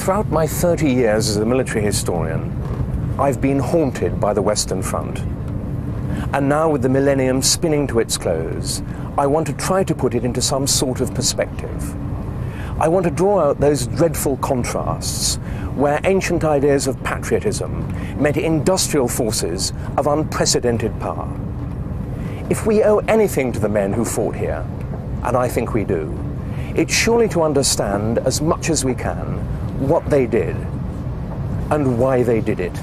Throughout my 30 years as a military historian, I've been haunted by the Western Front. And now, with the millennium spinning to its close, I want to try to put it into some sort of perspective. I want to draw out those dreadful contrasts where ancient ideas of patriotism met industrial forces of unprecedented power. If we owe anything to the men who fought here, and I think we do, it's surely to understand as much as we can what they did and why they did it.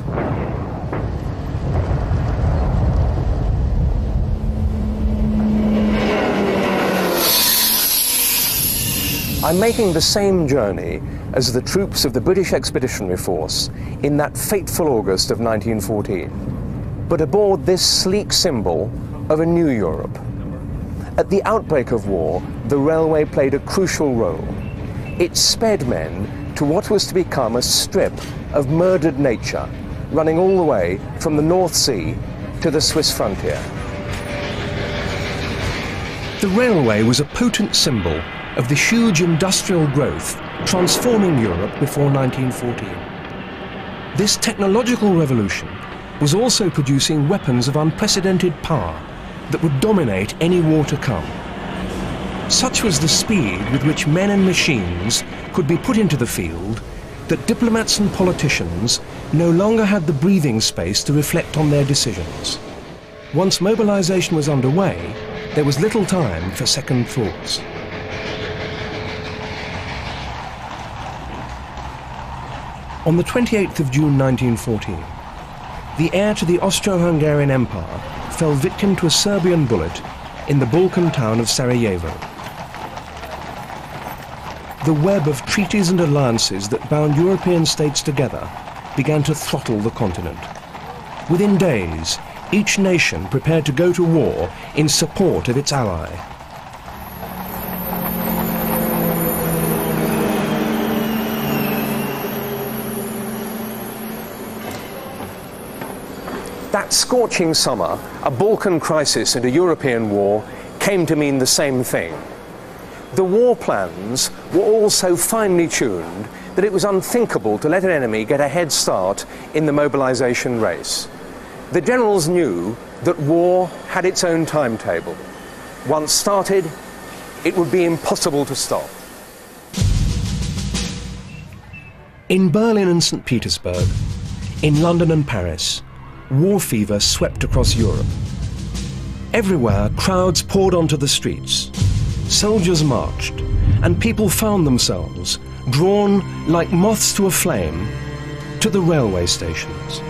I'm making the same journey as the troops of the British Expeditionary Force in that fateful August of 1914, but aboard this sleek symbol of a new Europe. At the outbreak of war, the railway played a crucial role. It sped men to what was to become a strip of murdered nature, running all the way from the North Sea to the Swiss frontier. The railway was a potent symbol of the huge industrial growth transforming Europe before 1914. This technological revolution was also producing weapons of unprecedented power that would dominate any war to come. Such was the speed with which men and machines could be put into the field that diplomats and politicians no longer had the breathing space to reflect on their decisions. Once mobilization was underway, there was little time for second thoughts. On the 28th of June 1914, the heir to the Austro-Hungarian Empire fell victim to a Serbian bullet in the Balkan town of Sarajevo. The web of treaties and alliances that bound European states together began to throttle the continent. Within days, each nation prepared to go to war in support of its ally. That scorching summer, a Balkan crisis and a European war came to mean the same thing. The war plans were all so finely tuned that it was unthinkable to let an enemy get a head start in the mobilization race. The generals knew that war had its own timetable. Once started, it would be impossible to stop. In Berlin and St. Petersburg, in London and Paris, war fever swept across Europe. Everywhere, crowds poured onto the streets. Soldiers marched, and people found themselves drawn like moths to a flame to the railway stations.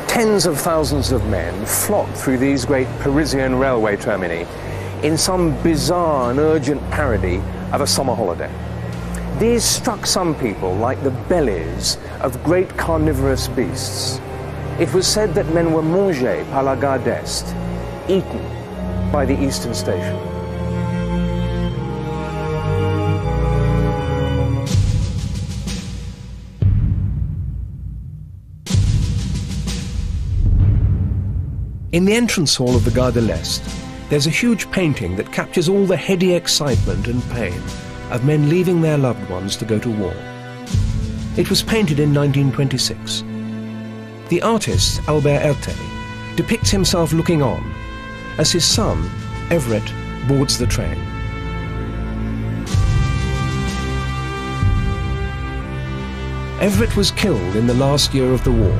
Tens of thousands of men flocked through these great Parisian railway termini in some bizarre and urgent parody of a summer holiday. These struck some people like the bellies of great carnivorous beasts. It was said that men were mangés par la gare d'Est, eaten by the Eastern Station. In the entrance hall of the Gare de l'Est, there's a huge painting that captures all the heady excitement and pain of men leaving their loved ones to go to war. It was painted in 1926. The artist, Albert Erte, depicts himself looking on as his son, Everett, boards the train. Everett was killed in the last year of the war.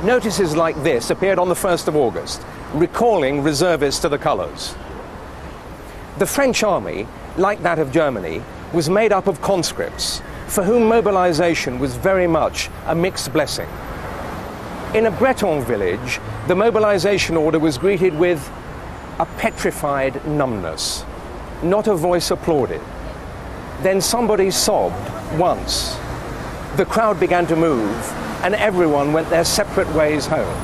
Notices like this appeared on the 1st of August, recalling reservists to the colours. The French army, like that of Germany, was made up of conscripts, for whom mobilization was very much a mixed blessing. In a Breton village, the mobilization order was greeted with a petrified numbness. Not a voice applauded. Then somebody sobbed once. The crowd began to move, and everyone went their separate ways home.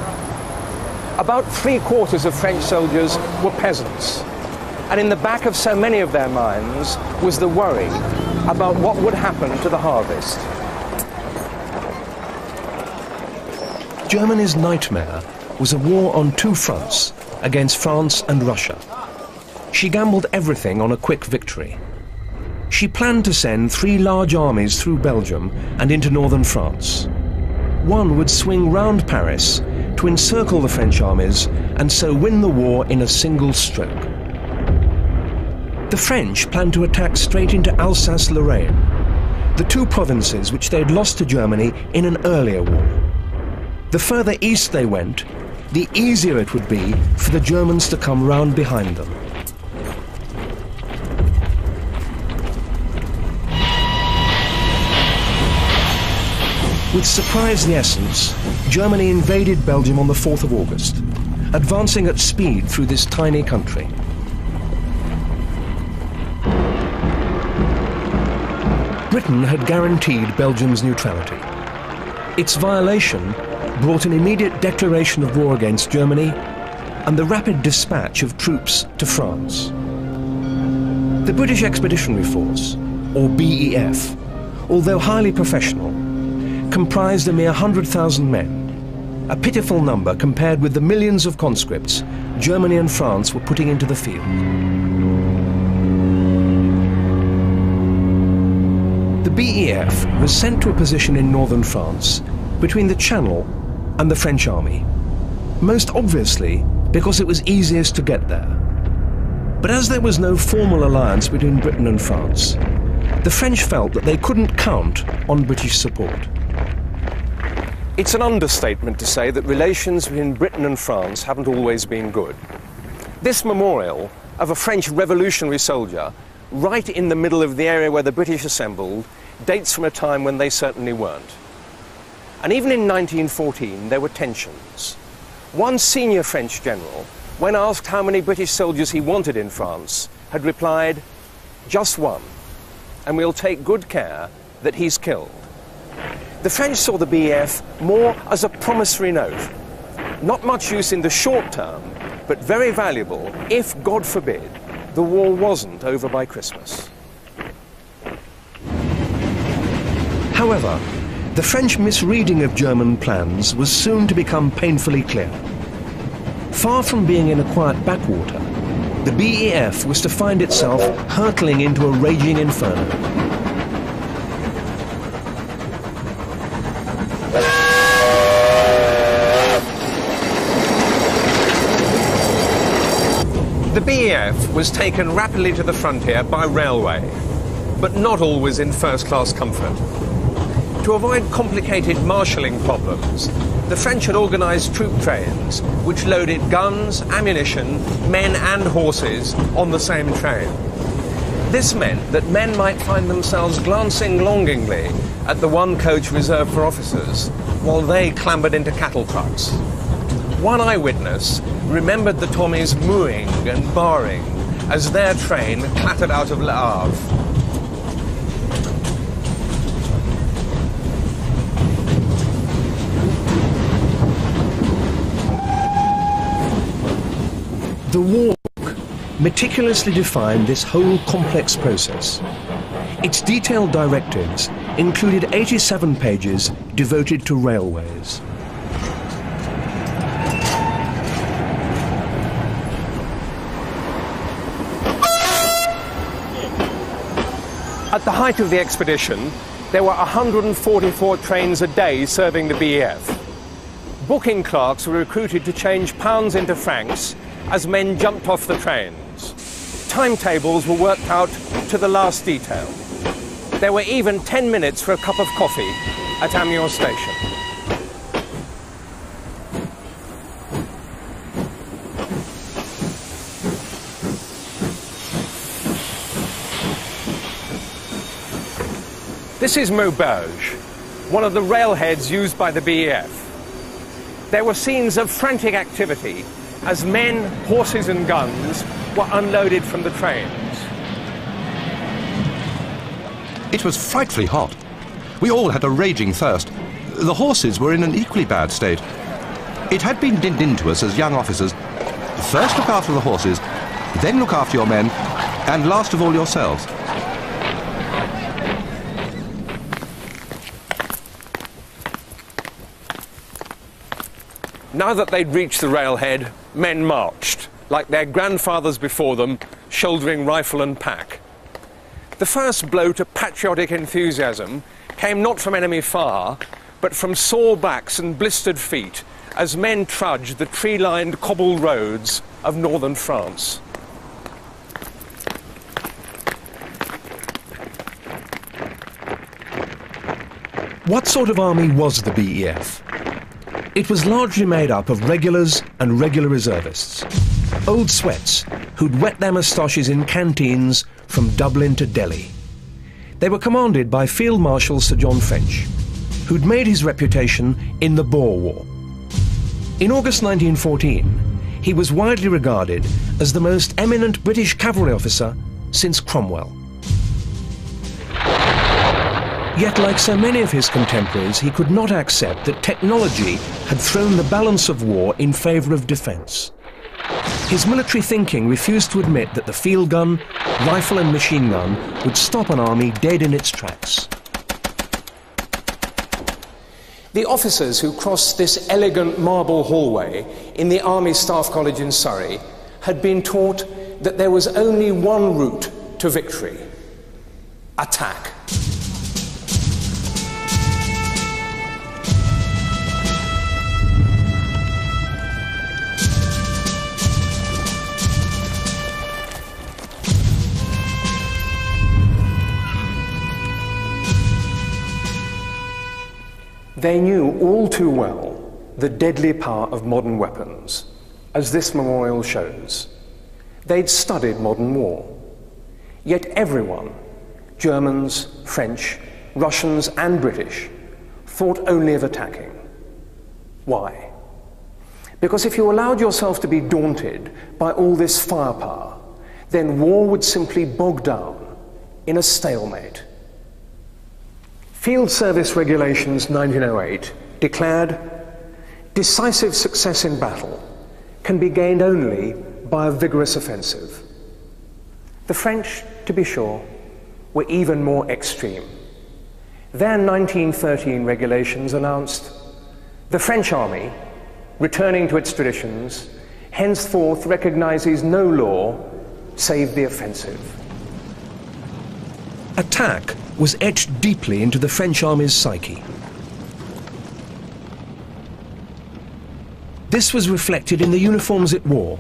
About 3/4 of French soldiers were peasants. And in the back of so many of their minds was the worry about what would happen to the harvest. Germany's nightmare was a war on two fronts against France and Russia. She gambled everything on a quick victory. She planned to send 3 large armies through Belgium and into northern France. One would swing round Paris to encircle the French armies and so win the war in a single stroke. The French planned to attack straight into Alsace-Lorraine, the 2 provinces which they had lost to Germany in an earlier war. The further east they went, the easier it would be for the Germans to come round behind them. With surprise the essence, Germany invaded Belgium on the 4th of August, advancing at speed through this tiny country. Britain had guaranteed Belgium's neutrality. Its violation brought an immediate declaration of war against Germany and the rapid dispatch of troops to France. The British Expeditionary Force, or BEF, although highly professional, comprised a mere 100,000 men, a pitiful number compared with the millions of conscripts Germany and France were putting into the field. The BEF was sent to a position in northern France between the Channel and the French army, most obviously because it was easiest to get there. But as there was no formal alliance between Britain and France, the French felt that they couldn't count on British support. It's an understatement to say that relations between Britain and France haven't always been good. This memorial of a French revolutionary soldier right in the middle of the area where the British assembled dates from a time when they certainly weren't. And even in 1914 there were tensions. One senior French general, when asked how many British soldiers he wanted in France, had replied, "Just one, and we'll take good care that he's killed." The French saw the BEF more as a promissory note. Not much use in the short term, but very valuable if, God forbid, the war wasn't over by Christmas. However, the French misreading of German plans was soon to become painfully clear. Far from being in a quiet backwater, the BEF was to find itself hurtling into a raging inferno. The BEF was taken rapidly to the frontier by railway, but not always in first-class comfort. To avoid complicated marshalling problems, the French had organised troop trains which loaded guns, ammunition, men and horses on the same train. This meant that men might find themselves glancing longingly at the one coach reserved for officers while they clambered into cattle trucks. One eyewitness remembered the Tommies mooing and barring as their train clattered out of Le Havre. The War meticulously defined this whole complex process. Its detailed directives included 87 pages devoted to railways. At the height of the expedition, there were 144 trains a day serving the BEF. Booking clerks were recruited to change pounds into francs as men jumped off the trains. Timetables were worked out to the last detail. There were even 10 minutes for a cup of coffee at Amiens station. This is Maubeuge, one of the railheads used by the BEF. There were scenes of frantic activity as men, horses and guns were unloaded from the trains. It was frightfully hot. We all had a raging thirst. The horses were in an equally bad state. It had been dinned into us as young officers, first look after the horses, then look after your men, and last of all yourselves. Now that they'd reached the railhead, men marched, like their grandfathers before them, shouldering rifle and pack. The first blow to patriotic enthusiasm came not from enemy fire, but from sore backs and blistered feet as men trudged the tree-lined cobbled roads of northern France. What sort of army was the BEF? It was largely made up of regulars and regular reservists, old sweats who'd wet their moustaches in canteens from Dublin to Delhi. They were commanded by Field Marshal Sir John French, who'd made his reputation in the Boer War. In August 1914, he was widely regarded as the most eminent British cavalry officer since Cromwell. Yet, like so many of his contemporaries, he could not accept that technology had thrown the balance of war in favour of defence. His military thinking refused to admit that the field gun, rifle and machine gun would stop an army dead in its tracks. The officers who crossed this elegant marble hallway in the Army Staff College in Surrey had been taught that there was only one route to victory: attack. They knew all too well the deadly power of modern weapons, as this memorial shows. They'd studied modern war. Yet everyone, Germans, French, Russians and British, thought only of attacking. Why? Because if you allowed yourself to be daunted by all this firepower, then war would simply bog down in a stalemate. Field Service Regulations 1908 declared, decisive success in battle can be gained only by a vigorous offensive. The French, to be sure, were even more extreme. Their 1913 regulations announced, the French army, returning to its traditions, henceforth recognizes no law save the offensive. Attack was etched deeply into the French army's psyche. This was reflected in the uniforms it wore,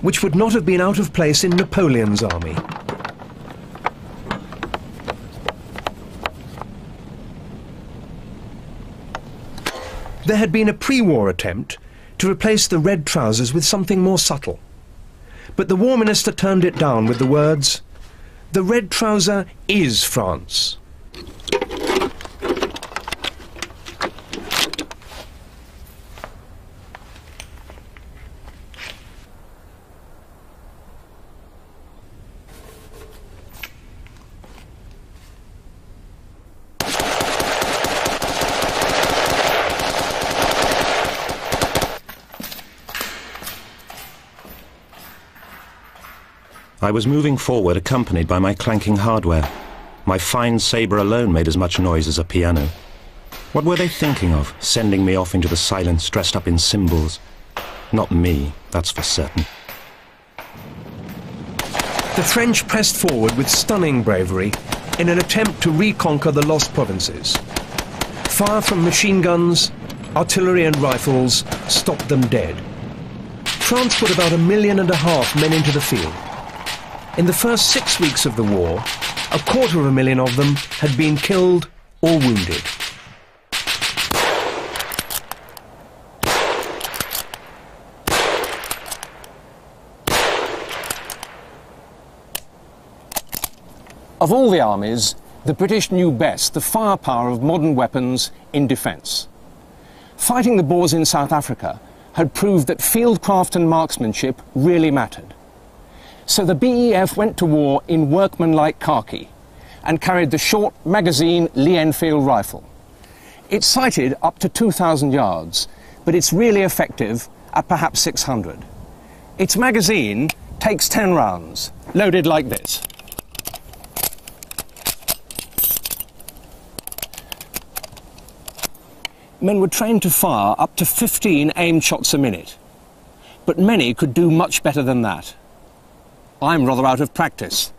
which would not have been out of place in Napoleon's army. There had been a pre-war attempt to replace the red trousers with something more subtle, but the War Minister turned it down with the words, "The red trouser is France." I was moving forward accompanied by my clanking hardware. My fine sabre alone made as much noise as a piano. What were they thinking of, sending me off into the silence dressed up in cymbals? Not me, that's for certain. The French pressed forward with stunning bravery in an attempt to reconquer the lost provinces. Fire from machine guns, artillery and rifles stopped them dead. France put about 1.5 million men into the field. In the first 6 weeks of the war, 250,000 of them had been killed or wounded. Of all the armies, the British knew best the firepower of modern weapons in defence. Fighting the Boers in South Africa had proved that fieldcraft and marksmanship really mattered. So the BEF went to war in workmanlike khaki and carried the short magazine Lee Enfield rifle. It's sighted up to 2,000 yards, but it's really effective at perhaps 600. Its magazine takes 10 rounds, loaded like this. Men were trained to fire up to 15 aimed shots a minute, but many could do much better than that. I'm rather out of practice.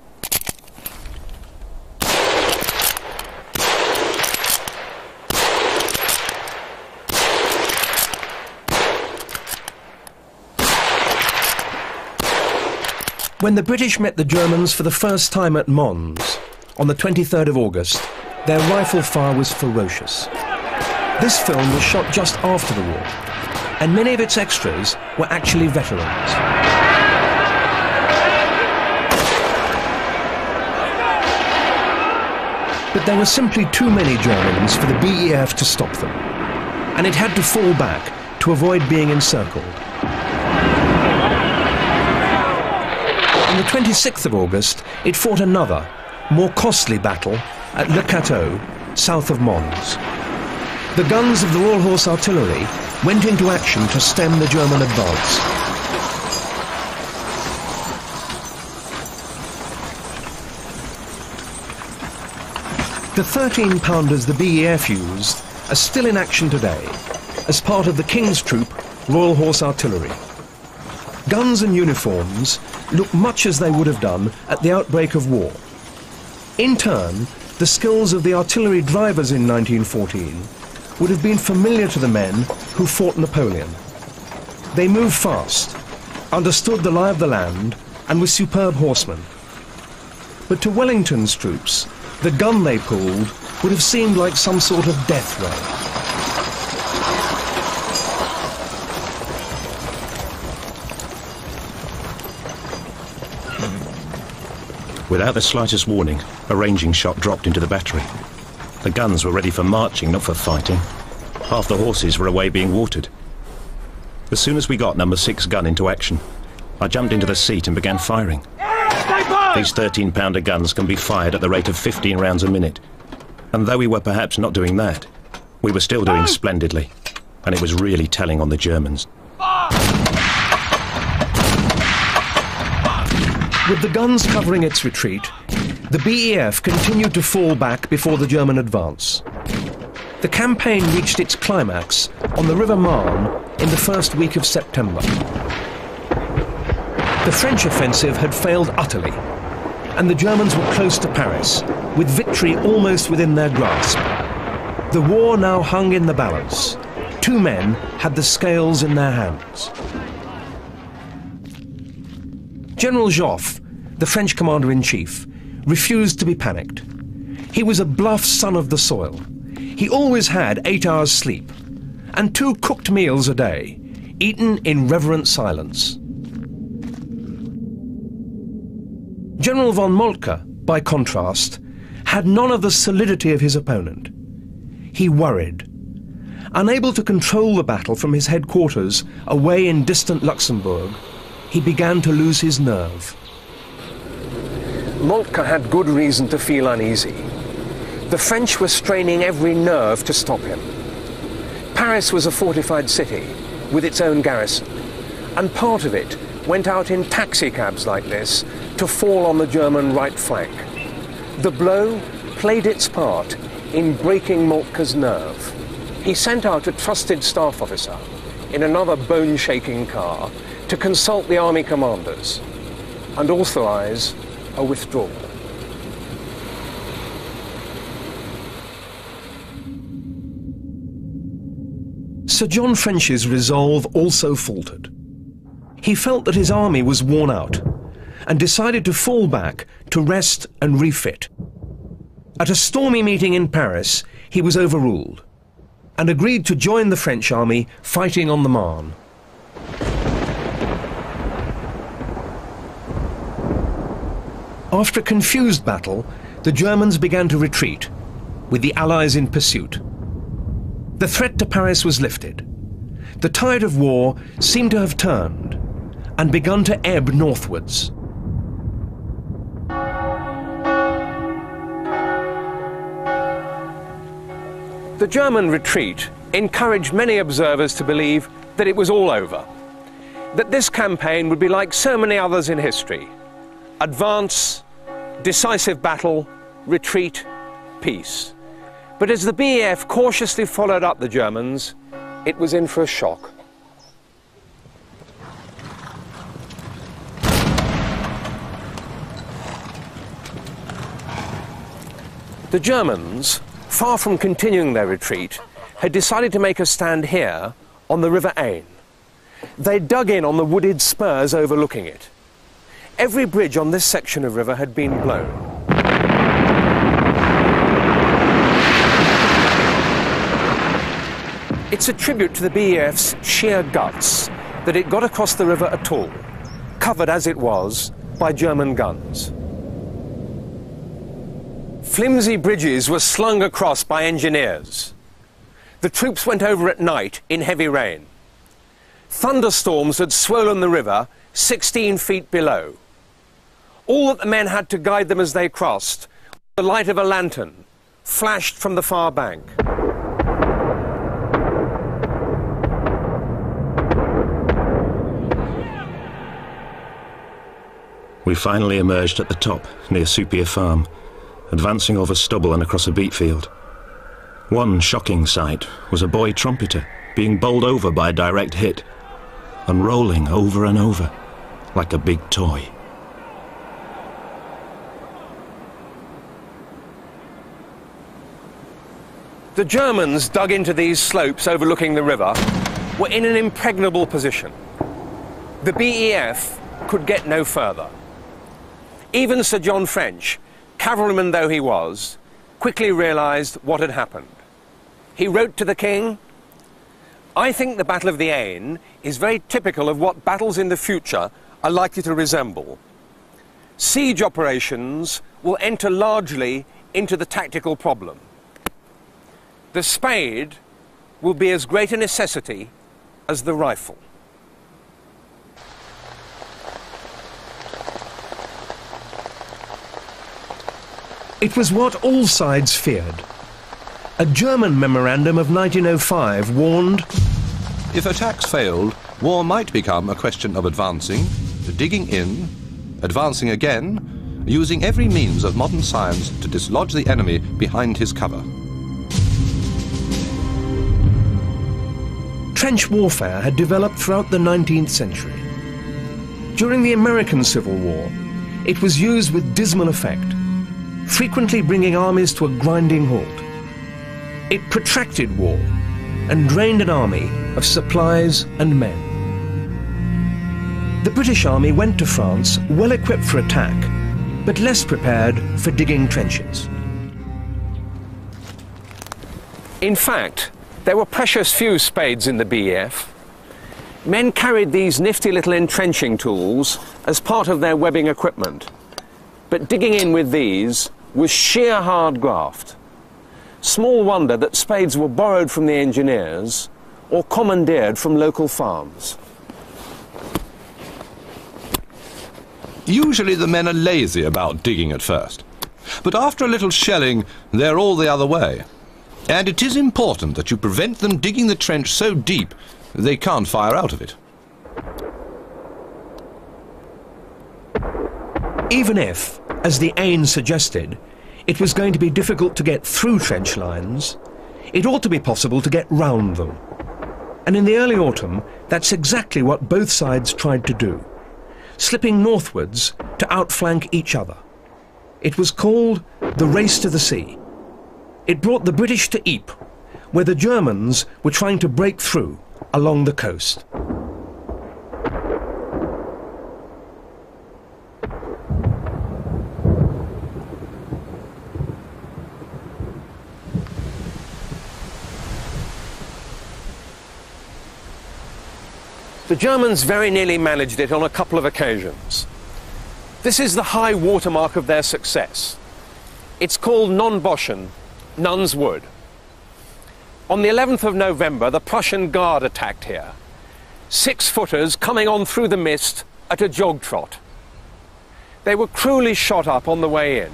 When the British met the Germans for the first time at Mons, on the 23rd of August, their rifle fire was ferocious. This film was shot just after the war, and many of its extras were actually veterans. But there were simply too many Germans for the BEF to stop them, and it had to fall back to avoid being encircled. On the 26th of August, it fought another, more costly battle at Le Cateau, south of Mons. The guns of the Royal Horse Artillery went into action to stem the German advance. The 13-pounders the BEF used are still in action today as part of the King's Troop Royal Horse Artillery. Guns and uniforms look much as they would have done at the outbreak of war. In turn, the skills of the artillery drivers in 1914 would have been familiar to the men who fought Napoleon. They moved fast, understood the lie of the land, and were superb horsemen. But to Wellington's troops, the gun they pulled would have seemed like some sort of death ray. Without the slightest warning, a ranging shot dropped into the battery. The guns were ready for marching, not for fighting. Half the horses were away being watered. As soon as we got number 6 gun into action, I jumped into the seat and began firing. These 13-pounder guns can be fired at the rate of 15 rounds a minute. And though we were perhaps not doing that, we were still doing splendidly. And it was really telling on the Germans. With the guns covering its retreat, the BEF continued to fall back before the German advance. The campaign reached its climax on the River Marne in the first week of September. The French offensive had failed utterly, and the Germans were close to Paris, with victory almost within their grasp. The war now hung in the balance. 2 men had the scales in their hands. General Joffre, the French commander-in-chief, refused to be panicked. He was a bluff son of the soil. He always had 8 hours sleep, and 2 cooked meals a day, eaten in reverent silence. General von Moltke, by contrast, had none of the solidity of his opponent. He worried. Unable to control the battle from his headquarters away in distant Luxembourg, he began to lose his nerve. Moltke had good reason to feel uneasy. The French were straining every nerve to stop him. Paris was a fortified city with its own garrison, and part of it went out in taxicabs like this to fall on the German right flank. The blow played its part in breaking Moltke's nerve. He sent out a trusted staff officer in another bone-shaking car to consult the army commanders and authorize a withdrawal. Sir John French's resolve also faltered. He felt that his army was worn out and decided to fall back to rest and refit. At a stormy meeting in Paris, he was overruled and agreed to join the French army fighting on the Marne. After a confused battle, the Germans began to retreat, with the Allies in pursuit. The threat to Paris was lifted. The tide of war seemed to have turned and begun to ebb northwards. The German retreat encouraged many observers to believe that it was all over. that this campaign would be like so many others in history: advance, decisive battle, retreat, peace. But as the BEF cautiously followed up the Germans, it was in for a shock. The Germans, far from continuing their retreat, had decided to make a stand here on the River Aisne. They dug in on the wooded spurs overlooking it. Every bridge on this section of river had been blown. It's a tribute to the BEF's sheer guts that it got across the river at all, covered as it was by German guns. Flimsy bridges were slung across by engineers. The troops went over at night in heavy rain. Thunderstorms had swollen the river 16 feet below. All that the men had to guide them as they crossed was the light of a lantern, flashed from the far bank. We finally emerged at the top, near Soupier Farm, advancing over stubble and across a beet field. One shocking sight was a boy trumpeter being bowled over by a direct hit, and rolling over and over, like a big toy. The Germans, dug into these slopes overlooking the river, were in an impregnable position. The BEF could get no further. Even Sir John French, cavalryman though he was, quickly realised what had happened. He wrote to the king, "I think the Battle of the Aisne is very typical of what battles in the future are likely to resemble. Siege operations will enter largely into the tactical problem. The spade will be as great a necessity as the rifle." It was what all sides feared. A German memorandum of 1905 warned, If attacks failed, war might become a question of advancing, digging in, advancing again, using every means of modern science to dislodge the enemy behind his cover. trench warfare had developed throughout the 19th century. During the American Civil War, it was used with dismal effect, frequently bringing armies to a grinding halt. It protracted war and drained an army of supplies and men. The British Army went to France well equipped for attack, but less prepared for digging trenches. In fact, there were precious few spades in the BEF. Men carried these nifty little entrenching tools as part of their webbing equipment, but digging in with these was sheer hard graft. Small wonder that spades were borrowed from the engineers or commandeered from local farms. Usually the men are lazy about digging at first, but after a little shelling, they're all the other way. And it is important that you prevent them digging the trench so deep they can't fire out of it. Even if, as the Aisne suggested, it was going to be difficult to get through trench lines, it ought to be possible to get round them. And in the early autumn, that's exactly what both sides tried to do, slipping northwards to outflank each other. It was called the Race to the Sea. It brought the British to Ypres, where the Germans were trying to break through along the coast. The Germans very nearly managed it on a couple of occasions. This is the high watermark of their success. It's called Non-Boschen, Nuns Wood. On the 11th of November, the Prussian Guard attacked here. 6-footers coming on through the mist at a jog trot. They were cruelly shot up on the way in.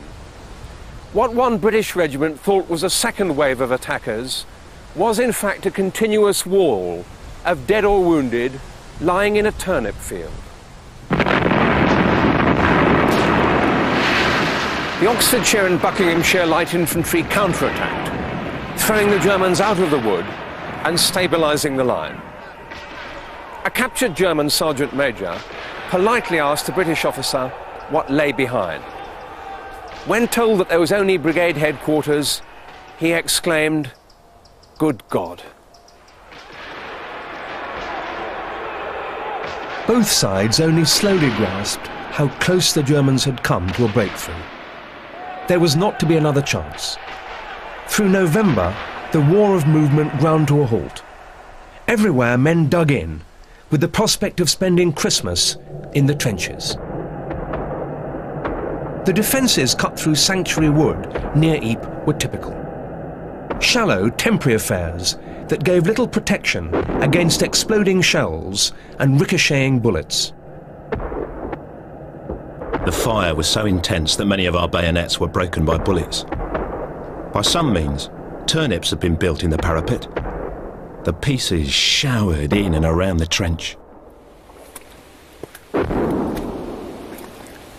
What one British regiment thought was a second wave of attackers was in fact a continuous wall of dead or wounded lying in a turnip field. The Oxfordshire and Buckinghamshire Light Infantry counterattacked, throwing the Germans out of the wood and stabilising the line. A captured German sergeant major politely asked the British officer what lay behind. When told that there was only brigade headquarters, he exclaimed, "Good God." Both sides only slowly grasped how close the Germans had come to a breakthrough. There was not to be another chance. Through November, the war of movement ground to a halt. Everywhere men dug in, with the prospect of spending Christmas in the trenches. The defences cut through Sanctuary Wood near Ypres were typical. Shallow, temporary affairs that gave little protection against exploding shells and ricocheting bullets. The fire was so intense that many of our bayonets were broken by bullets. By some means, turnips had been built in the parapet. The pieces showered in and around the trench.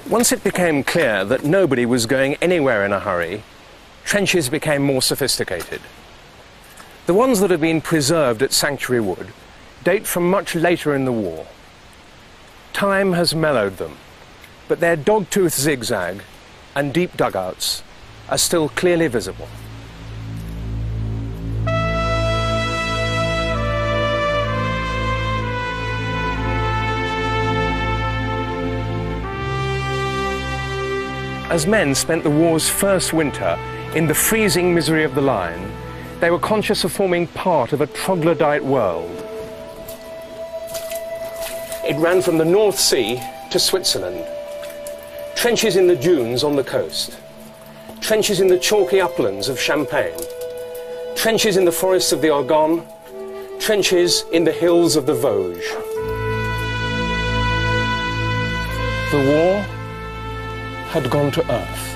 Once it became clear that nobody was going anywhere in a hurry, trenches became more sophisticated. The ones that have been preserved at Sanctuary Wood date from much later in the war. Time has mellowed them, but their dog-tooth zigzag and deep dugouts are still clearly visible. As men spent the war's first winter in the freezing misery of the line, they were conscious of forming part of a troglodyte world. It ran from the North Sea to Switzerland. Trenches in the dunes on the coast. Trenches in the chalky uplands of Champagne. Trenches in the forests of the Argonne. Trenches in the hills of the Vosges. The war had gone to earth.